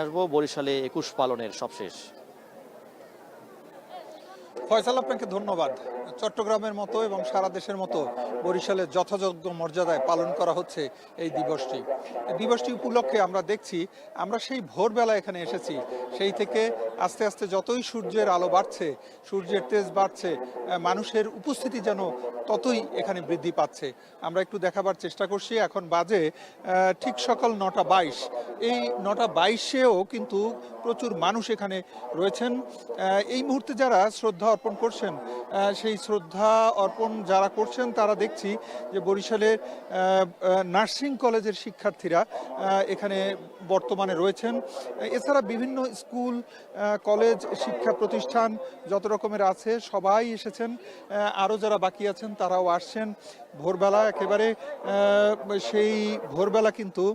আসবো বরিশালে ২১ পালনের সবশেষ। ফয়সাল, আপনাকে ধন্যবাদ। চট্টগ্রামের মতো এবং সারা দেশের মতো বরিশালের যথাযোগ্য মর্যাদায় পালন করা হচ্ছে এই দিবসটি উপলক্ষে আমরা দেখছি, আমরা সেই ভোরবেলা এখানে এসেছি। সেই থেকে আস্তে আস্তে যতই সূর্যের আলো বাড়ছে, সূর্যের তেজ বাড়ছে, মানুষের উপস্থিতি যেন ততই এখানে বৃদ্ধি পাচ্ছে। আমরা একটু দেখাবার চেষ্টা করছি। এখন বাজে ঠিক সকাল ৯:২২। এই ৯:২২-এও কিন্তু প্রচুর মানুষ এখানে রয়েছেন। এই মুহূর্তে যারা শ্রদ্ধা অর্পণ করছেন, সেই শ্রদ্ধা অর্পণ যারা করছেন তারা দেখছি যে বরিশালের নার্সিং কলেজের শিক্ষার্থীরা এখানে বর্তমানে রয়েছেন। এছাড়া বিভিন্ন স্কুল, কলেজ, শিক্ষা প্রতিষ্ঠান যত রকমের আছে সবাই এসেছেন। আরও যারা বাকি আছেন তারাও আসছেন। ভোরবেলা একেবারে সেই ভোরবেলা কিন্তু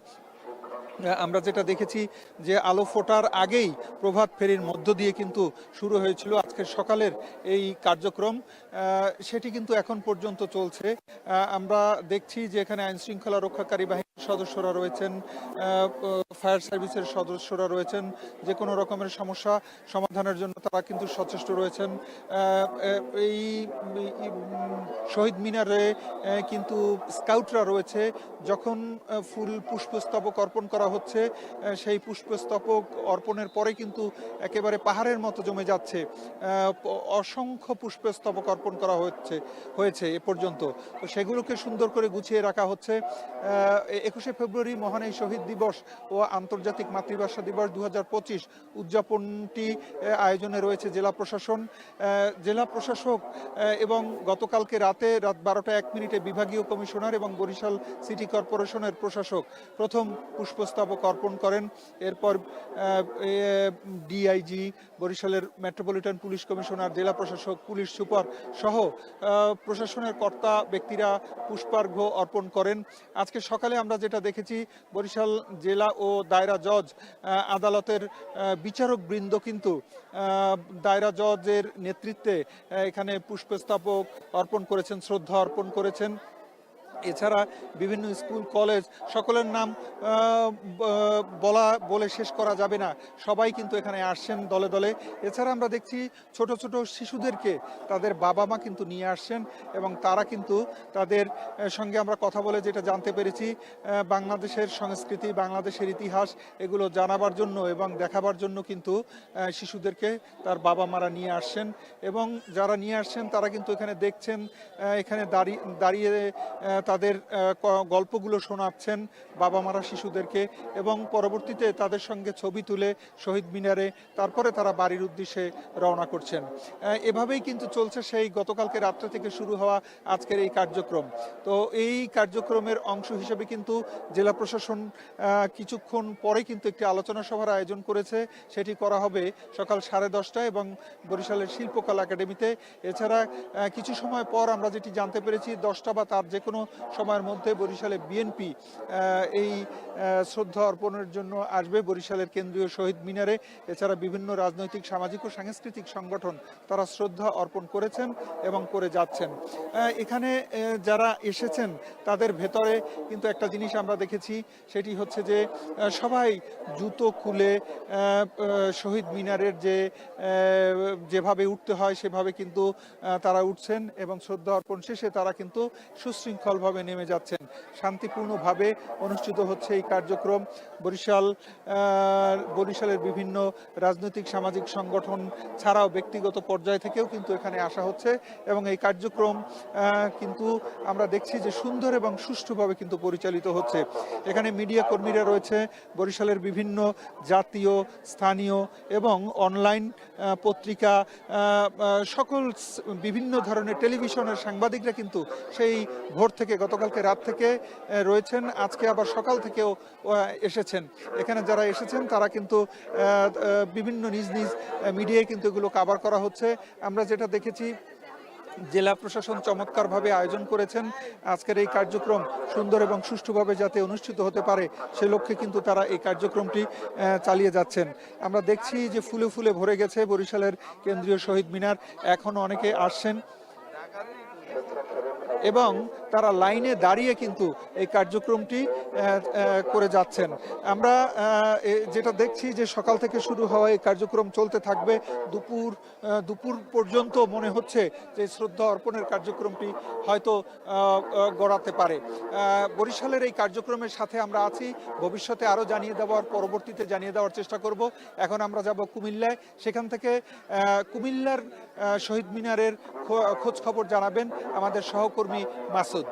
আমরা যেটা দেখেছি যে আলো ফোটার আগেই প্রভাত ফেরির মধ্য দিয়ে কিন্তু শুরু হয়েছিল আজকের সকালের এই কার্যক্রম। সেটি কিন্তু এখন পর্যন্ত চলছে। আমরা দেখছি যে এখানে আইন শৃঙ্খলা রক্ষাকারী বাহিনীর সদস্যরা রয়েছেন, ফায়ার সার্ভিসের সদস্যরা রয়েছেন। যে কোনো রকমের সমস্যা সমাধানের জন্য তারা কিন্তু সচেষ্ট রয়েছেন। এই শহীদ মিনারে কিন্তু স্কাউটরা রয়েছে। যখন ফুল পুষ্পস্তবক অর্পণ করা হচ্ছে, সেই পুষ্পস্তবক অর্পণের পরে কিন্তু একেবারে পাহাড়ের মতো জমে যাচ্ছে। অসংখ্য পুষ্পস্তবক অর্পণ করা হয়েছে এ পর্যন্ত। তো সেগুলোকে সুন্দর করে গুছিয়ে রাখা হচ্ছে। ২১শে ফেব্রুয়ারি মহান এই শহীদ দিবস ও আন্তর্জাতিক মাতৃভাষা দিবস ২০২৫ উদযাপনটি আয়োজনে রয়েছে জেলা প্রশাসন, জেলা প্রশাসক এবং গতকালকে রাত ১২টা ১ মিনিটে বিভাগীয় কমিশনার এবং বরিশাল সিটি কর্পোরেশনের প্রশাসক প্রথম পুষ্পস্তবক অর্পণ করেন। এরপর ডিআইজি, বরিশালের মেট্রোপলিটন পুলিশ কমিশনার, জেলা প্রশাসক, পুলিশ সুপার সহ প্রশাসনের কর্তা ব্যক্তিরা পুষ্পার্ঘ্য অর্পণ করেন। আজকে সকালে আমরা যেটা দেখেছি, বরিশাল জেলা ও দায়রা জজ আদালতের বিচারক বৃন্দ কিন্তু দায়রা জজের নেতৃত্বে এখানে পুষ্পস্তবক অর্পণ করেছেন, শ্রদ্ধা অর্পণ করেছেন। এছাড়া বিভিন্ন স্কুল, কলেজ, সকলের নাম বলে শেষ করা যাবে না, সবাই কিন্তু এখানে আসছেন দলে দলে। এছাড়া আমরা দেখছি ছোট ছোট শিশুদেরকে তাদের বাবা মা কিন্তু নিয়ে আসছেন এবং তারা কিন্তু তাদের সঙ্গে আমরা কথা বলে যেটা জানতে পেরেছি, বাংলাদেশের সংস্কৃতি, বাংলাদেশের ইতিহাস এগুলো জানাবার জন্য এবং দেখাবার জন্য কিন্তু শিশুদেরকে তার বাবা মারা নিয়ে আসছেন। এবং যারা নিয়ে আসছেন তারা কিন্তু এখানে দেখছেন, এখানে দাঁড়িয়ে তাদের গল্পগুলো শোনাচ্ছেন বাবা মারা শিশুদেরকে এবং পরবর্তীতে তাদের সঙ্গে ছবি তুলে শহীদ মিনারে তারপরে তারা বাড়ির উদ্দেশ্যে রওনা করছেন। এভাবেই কিন্তু চলছে সেই গতকালকে রাত্রে থেকে শুরু হওয়া আজকের এই কার্যক্রম। তো এই কার্যক্রমের অংশ হিসেবে কিন্তু জেলা প্রশাসন কিছুক্ষণ পরে কিন্তু একটি আলোচনা সভার আয়োজন করেছে। সেটি করা হবে সকাল 10:30টায় এবং বরিশালের শিল্পকলা একাডেমিতে। এছাড়া কিছু সময় পর আমরা যেটি জানতে পেরেছি 10টা বা তার যে কোনো সময়ের মধ্যে বরিশালে বিএনপি এই শ্রদ্ধা অর্পণের জন্য আসবে বরিশালের কেন্দ্রীয় শহীদ মিনারে। এছাড়া বিভিন্ন রাজনৈতিক, সামাজিক ও সাংস্কৃতিক সংগঠন তারা শ্রদ্ধা অর্পণ করেছেন এবং করে যাচ্ছেন। এখানে যারা এসেছেন তাদের ভেতরে কিন্তু একটা জিনিস আমরা দেখেছি, সেটি হচ্ছে যে সবাই জুতো খুলে শহীদ মিনারের যেভাবে উঠতে হয় সেভাবে কিন্তু তারা উঠছেন এবং শ্রদ্ধা অর্পণ শেষে তারা কিন্তু সুশৃঙ্খলভাবে নেমে যাচ্ছেন। শান্তিপূর্ণভাবে অনুষ্ঠিত হচ্ছে এই কার্যক্রম। বরিশালের বিভিন্ন রাজনৈতিক, সামাজিক সংগঠন ছাড়াও ব্যক্তিগত পর্যায় থেকেও কিন্তু এখানে আসা হচ্ছে এবং এই কার্যক্রম কিন্তু আমরা দেখছি যে সুন্দর এবং সুষ্ঠুভাবে কিন্তু পরিচালিত হচ্ছে। এখানে মিডিয়া কর্মীরা রয়েছে, বরিশালের বিভিন্ন জাতীয়, স্থানীয় এবং অনলাইন পত্রিকা, সকল বিভিন্ন ধরনের টেলিভিশনের সাংবাদিকরা কিন্তু সেই ভোর থেকে, গতকালকে রাত থেকে রয়েছেন। আজকে আবার সকাল থেকেও এসেছেন। এখানে যারা এসেছেন তারা কিন্তু বিভিন্ন নিজ নিজ মিডিয়ায় কিন্তু এগুলো কভার করা হচ্ছে। আমরা যেটা দেখেছি, জেলা প্রশাসন চমৎকারভাবে আয়োজন করেছেন আজকের এই কার্যক্রম সুন্দর এবং সুষ্ঠুভাবে যাতে অনুষ্ঠিত হতে পারে সে লক্ষ্যে কিন্তু তারা এই কার্যক্রমটি চালিয়ে যাচ্ছেন। আমরা দেখছি যে ফুলে ফুলে ভরে গেছে বরিশালের কেন্দ্রীয় শহীদ মিনার। এখনও অনেকে আসছেন। এবং তারা লাইনে দাঁড়িয়ে কিন্তু এই কার্যক্রমটি করে যাচ্ছেন। আমরা যেটা দেখছি যে সকাল থেকে শুরু হওয়া এই কার্যক্রম চলতে থাকবে দুপুর পর্যন্ত মনে হচ্ছে যে শ্রদ্ধা অর্পণের কার্যক্রমটি হয়তো গড়াতে পারে। বরিশালের এই কার্যক্রমের সাথে আমরা আছি, ভবিষ্যতে আরও পরবর্তীতে জানিয়ে দেওয়ার চেষ্টা করব। এখন আমরা যাব কুমিল্লায়, সেখান থেকে কুমিল্লার শহীদ মিনারের খোঁজ খবর জানাবেন আমাদের সহকর্মী মাসুদ।